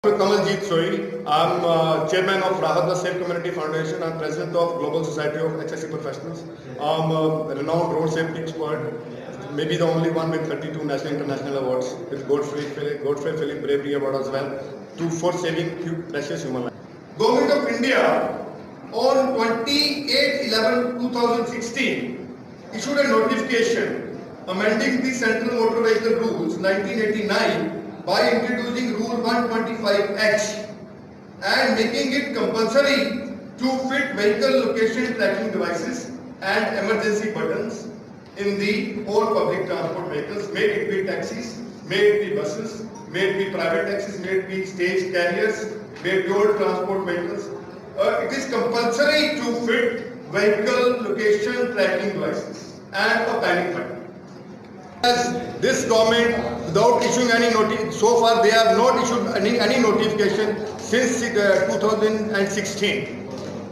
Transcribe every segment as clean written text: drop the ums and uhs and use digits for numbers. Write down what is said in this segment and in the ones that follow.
Kamaljeet Sohi. I'm chairman of Rahat Safe Community Foundation. I'm president of Global Society of HSC Professionals. I'm a renowned road safety expert, maybe the only one with 32 national international awards, with Godfrey Philip Bravery Award as well, for saving precious human lives. Government of India on 28/11/2016 issued a notification amending the Central Motor Vehicle Rules 1989 by introducing Rule 125H and making it compulsory to fit vehicle location tracking devices and emergency buttons in the all public transport vehicles, may it be taxis, may it be buses, may it be private taxis, may it be stage carriers, may it be all transport vehicles. It is compulsory to fit vehicle location tracking devices and a panic button. As this government, without issuing any notice, so far they have not issued any notification since 2016.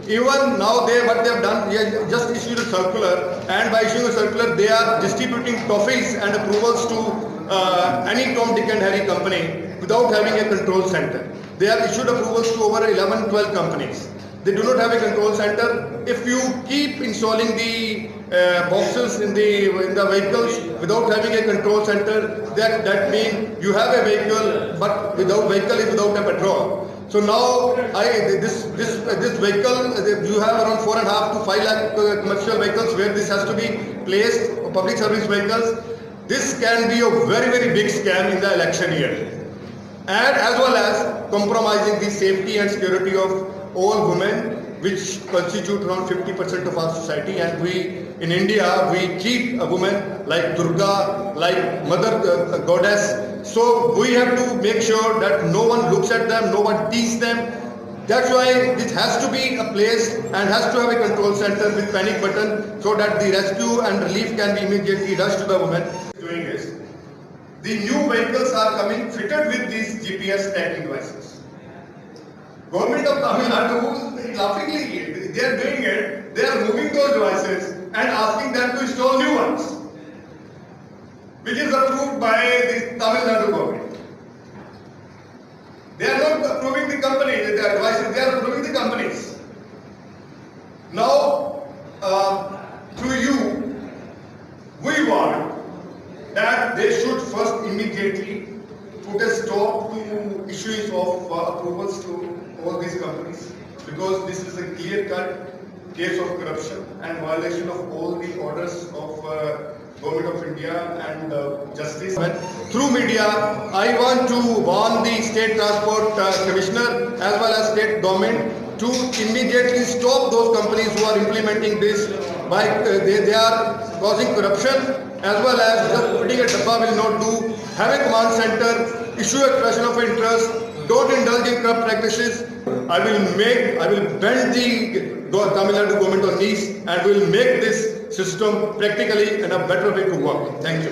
Even now, what they have done, they have just issued a circular, and by issuing a circular, they are distributing toffees and approvals to any Tom, Dick and Harry company without having a control center. They have issued approvals to over 11-12 companies. They do not have a control center. If you keep installing the boxes in the vehicles without having a control center, that means you have a vehicle, but vehicle is without a petrol. So now this vehicle, you have around 4.5 to 5 lakh commercial vehicles where this has to be placed, public service vehicles. This can be a very, very big scam in the election year, and as well as compromising the safety and security of all women, which constitute around 50% of our society. And we in India, we treat a woman like Durga, like Mother Goddess. So we have to make sure that no one looks at them, no one teases them. That's why this has to be a place and has to have a control center with panic button, so that the rescue and relief can be immediately rushed to the woman. Doing this, the new vehicles are coming fitted with these GPS tracking devices. Government of Tamil Nadu, laughingly, they are doing it. They are moving those devices and asking them to install new ones, which is approved by the Tamil Nadu government. They are not approving the companies, their devices, they are approving the companies. Now, through you, we want that they should first immediately put a stop to issues of approvals to all these companies, because this is a clear-cut case of corruption and violation of all the orders of Government of India and justice. Through media, I want to warn the State Transport Commissioner as well as State Government to immediately stop those companies who are implementing this. By they are causing corruption, as well as just putting a dabba will not do. Have a command center, issue expression of interest, don't indulge in corrupt practices. I will bend the Tamil Nadu government on knees and will make this system practically in a better way to work. Thank you.